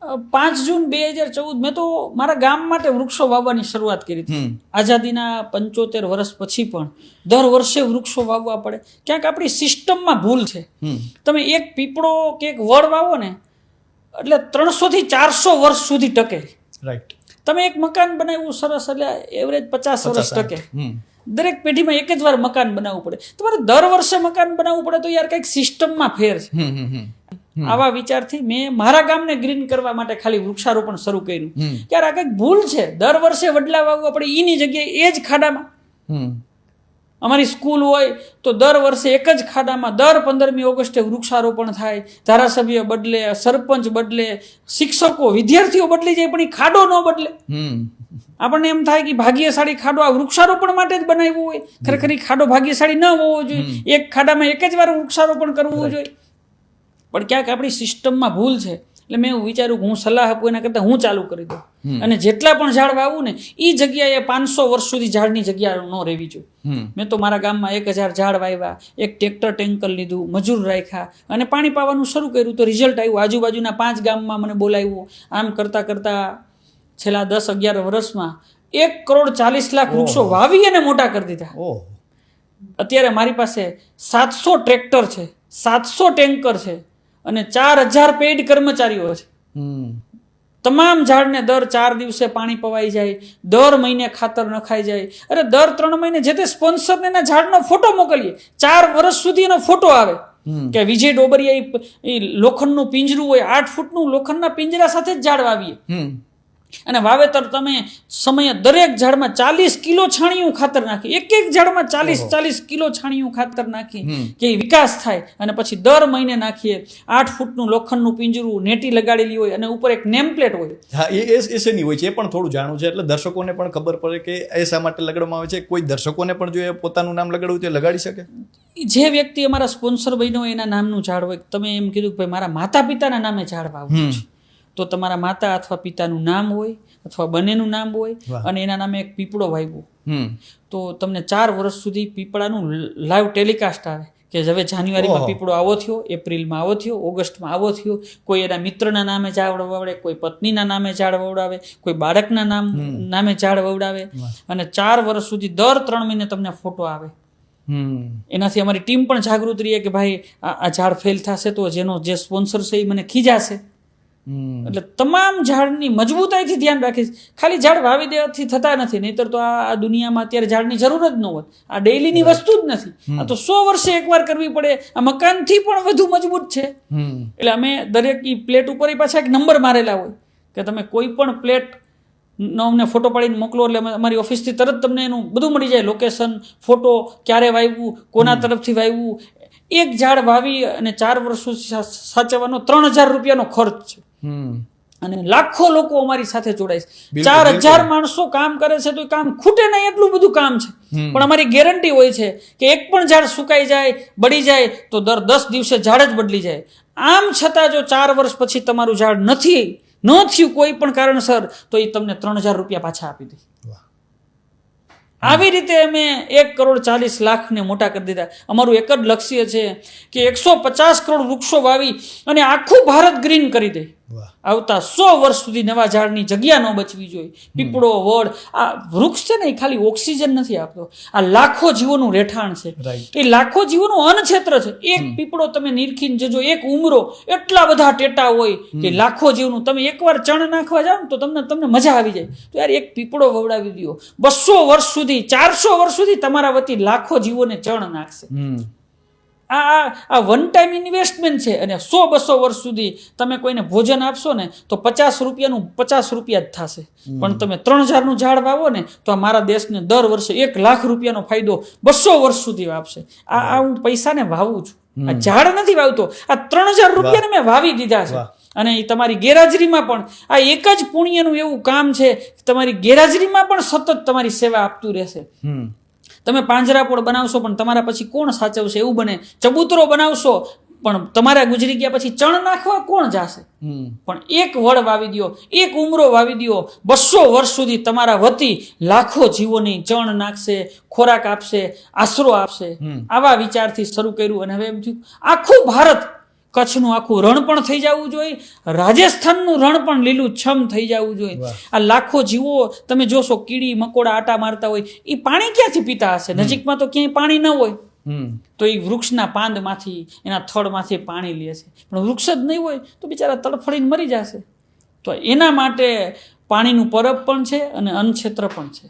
5 જૂન 2014 મેં તો મારા ગામ માટે વૃક્ષો વાવવાની શરૂઆત કરી હતી. આઝાદીના 75 વર્ષ પછી પણ દર વર્ષે વૃક્ષો વાવવા પડે. ક્યાંક આપણી સિસ્ટમમાં ભૂલ છે. તમે એક પીપળો કે એક વડ વાવો ને એટલે 300 થી 400 વર્ષ સુધી ટકે. રાઈટ. તમે એક મકાન બનાવ્યું સરસ એટલે એવરેજ 50 વર્ષ ટકે. દરેક પેઢીમાં એક જ વાર મકાન બનાવવું પડે. તમારે દર વર્ષે મકાન બનાવવું પડે તો યાર કંઈક સિસ્ટમમાં ફેર છે. આવા વિચારથી મેં મારા ગામને ગ્રીન કરવા માટે ખાલી વૃક્ષારોપણ શરૂ કર્યું. યાર આ કંઈક ભૂલ છે. દર વર્ષે વડલા વાવવા પડે એની જગ્યાએ એ જ ખાડામાં. અમારી સ્કૂલ હોય તો દર વર્ષે એક જ ખાડામાં દર 15મી ઓગસ્ટે વૃક્ષારોપણ થાય. ધારાસભ્ય બદલે, સરપંચ બદલે, શિક્ષકો, વિદ્યાર્થીઓ બદલી જાય પણ એ ખાડો ન બદલે. આપણને એમ થાય કે ભાગ્યશાળી ખાડો આ વૃક્ષારોપણ માટે જ બનાવ્યો હોય. ખરેખર એ ખાડો ભાગ્યશાળી ન હોવો જોઈએ. એક ખાડામાં એક જ વાર વૃક્ષારોપણ કરવું જોઈએ. પણ ક્યાંક આપણી સિસ્ટમમાં ભૂલ છે. એટલે મેં એવું વિચાર્યું કે હું સલાહ આપું એના કરતાં હું ચાલુ કરી દઉં. અને જેટલા પણ ઝાડ વાવું ને એ જગ્યાએ 500 વર્ષ સુધી ઝાડની જગ્યા ન રહેવી જોઈએ. મેં તો મારા ગામમાં 1000 ઝાડ વાવ્યા, એક ટ્રેક્ટર ટેન્કર લીધું, મજૂર રાખ્યા અને પાણી પાવાનું શરૂ કર્યું. તો રિઝલ્ટ આવ્યું. આજુબાજુના 5 ગામમાં મને બોલાવ્યું. આમ કરતાં કરતાં છેલ્લા 10-11 વર્ષમાં 1,40,00,000 વૃક્ષો વાવી અને મોટા કરી દીધા. અત્યારે મારી પાસે 700 ટ્રેક્ટર છે, 700 ટેન્કર છે અને 4000 પેઇડ કર્મચારીઓ છે. તમામ ઝાડને દર 4 દિવસે પાણી પવાઈ જાય, દર મહિને ખાતર નખાઈ જાય. અરે દર 3 મહિને જે તે સ્પોન્સરને એના ઝાડનો ફોટો મોકલીએ. 4 વર્ષ સુધી એનો ફોટો આવે કે વિજય ડોબરિયા એ લોખંડનું પિંજરું હોય, 8 ફૂટનું લોખંડના પિંજરા સાથે જ ઝાડ વાવીએ. અને વાવેતર તમે સમયે દરેક ઝાડમાં 40 કિલો છાણિયું ખાતર નાખી. એક ઝાડમાં 40 કિલો છાણિયું ખાતર નાખી કે વિકાસ થાય. અને પછી દર મહિને નાખીએ. 8 ફૂટનું લોખંડનું પિંજરું નેટી લગાડેલી હોય અને ઉપર એક નેમ પ્લેટ હોય. હા, એ શેની હોય છે એ પણ થોડું જાણવું છે. એટલે દર્શકોને પણ ખબર પડે કે એ શા માટે લગાડવામાં આવે છે. કોઈ દર્શકોને પણ જો એ પોતાનું નામ લગાડવું તો લગાડી શકે. જે વ્યક્તિ અમારા સ્પોન્સર બન્યો એના નામનું ઝાડ હોય. તમે એમ કીધું કે ભાઈ મારા માતા પિતાના નામે ઝાડ વાવવું છે, તો તમારા માતા અથવા પિતાનું નામ હોય અથવા બંનેનું નામ હોય અને એના નામે એક પીપળો વાવ્યો, તો તમને 4 વર્ષ સુધી પીપળાનું લાઈવ ટેલિકાસ્ટ આવે કે હવે જાન્યુઆરીમાં પીપળો આવો થયો, એપ્રિલમાં આવો થયો, ઓગસ્ટમાં આવો થયો. કોઈ એના મિત્રના નામે ઝાડ વવડાવે, કોઈ પત્નીના નામે ઝાડ વવડાવે, કોઈ બાળકના નામે ઝાડ વવડાવે. અને 4 વર્ષ સુધી દર 3 મહિને તમને ફોટો આવે. એનાથી અમારી ટીમ પણ જાગૃત રહીએ કે ભાઈ આ ઝાડ ફેલ થશે તો જેનો જે સ્પોન્સર છે એ મને ખીજાશે. એટલે તમામ ઝાડની મજબૂતાઈથી ધ્યાન રાખીશ. ખાલી ઝાડ વાવી દેવાથી થતા નથી. નહીતર તો આ દુનિયામાં અત્યારે ઝાડની જરૂર જ ન હોત. આ ડેઈલીની વસ્તુ જ નથી. આ તો 100 વર્ષે એકવાર કરવી પડે. આ મકાનથી પણ વધુ મજબૂત છે. એટલે અમે દરેક પ્લેટ ઉપર પાછા એક નંબર મારેલા હોય કે તમે કોઈ પણ પ્લેટ નો અમને ફોટો પાડીને મોકલો એટલે અમારી ઓફિસથી તરત તમને એનું બધું મળી જાય. લોકેશન, ફોટો, ક્યારે વાવ્યું, કોના તરફથી વાવ્યું. એક ઝાડ વાવી અને 4 વર્ષ સુધી સાચવવાનો 3000 રૂપિયાનો ખર્ચ છે. અને લાખો લોકો અમારી સાથે જોડાય છે. 4000 માણસો કામ કરે છે તો કામ ખૂટે નહીં એટલું બધું કામ છે. પણ અમારી ગેરંટી હોય છે કે એક પણ ઝાડ સુકાઈ જાય, બળી જાય તો દર 10 દિવસે ઝાડ જ બદલી જાય. આમ છતાં જો 4 વર્ષ પછી તમારું ઝાડ ન થયું કોઈ પણ કારણસર તો એ તમને 3000 રૂપિયા પાછા આપી દે. આવી રીતે અમે 1,40,00,000 ને મોટા કરી દીધા. અમારું એક જ લક્ષ્ય છે કે 150 કરોડ વૃક્ષો વાવી અને આખું ભારત ગ્રીન કરી દે. આવતા 100 વર્ષ સુધી નવા ઝાડની જગ્યા ન બચવી જોઈએ. પીપળો, વડ, આ વૃક્ષ છે ને એ ખાલી ઓક્સિજન નથી આપતો. આ લાખો જીવોનું રહેઠાણ છે. એ લાખો જીવોનું અન્નક્ષેત્ર છે. એક પીપળો તમે નિરખીને જજો, એક ઉમરો, એટલા બધા ટેટા હોય કે લાખો જીવનું. તમે એકવાર ચણ નાખવા જાઓ તો તમને મજા આવી જાય. તો યાર એક પીપળો વવડાવી દો. 200 વર્ષ સુધી, 400 વર્ષ સુધી તમારા વતી લાખો જીવોને ચણ નાખશે. આ વન ટાઈમ ઇન્વેસ્ટમેન્ટ છે. અને 100-200 વર્ષ સુધી તમે કોઈને ભોજન આપશો ને તો 50 રૂપિયાનું 50 રૂપિયા જ થશે. પણ તમે 3000નું ઝાડ વાવો ને તો મારા દેશને દર વર્ષે 1 લાખ રૂપિયાનો ફાયદો 200 વર્ષ સુધી આપશે. આ હું પૈસાને વાવું છું. આ ઝાડ નથી વાવતો. આ 3000 રૂપિયાને મેં વાવી દીધા છે. અને તમારી ગેરહાજરીમાં પણ આ એક જ પુણ્યનું એવું કામ છે કે તમારી ગેરહાજરીમાં પણ સતત તમારી સેવા આપતું રહેશે. તમે પાંજરાપોળ બનાવશો પણ તમારા પછી કોણ સાચવશે એવું બને. ચબૂતરો બનાવશો પણ તમારા ગુજરી ગયા પછી ચણ નાખવા કોણ જશે. પણ એક વડ વાવી દો, એક ઉમરો વાવી દો, 200 વર્ષ સુધી તમારા વતી લાખો જીવોની ચણ નાખશે, ખોરાક આપશે, આશરો આપશે. આવા વિચારથી શરૂ કર્યું અને હવે એમ થયું આખું ભારત કચ્છનું આખું રણ પણ થઈ જવું જોઈએ, રાજસ્થાનનું રણ પણ લીલુંછમ થઈ જવું જોઈએ. આ લાખો જીવો તમે જોશો, કીડી મકોડા આટા મારતા હોય, એ પાણી ક્યાંથી પીતા હશે? નજીકમાં તો ક્યાંય પાણી ન હોય, તો એ વૃક્ષના પાંદમાંથી, એના થડમાંથી પાણી લે છે. પણ વૃક્ષ જ નહીં હોય તો બિચારા તડફડીને મરી જશે. તો એના માટે પાણીનું પરબ પણ છે અને અન્નક્ષેત્ર પણ છે.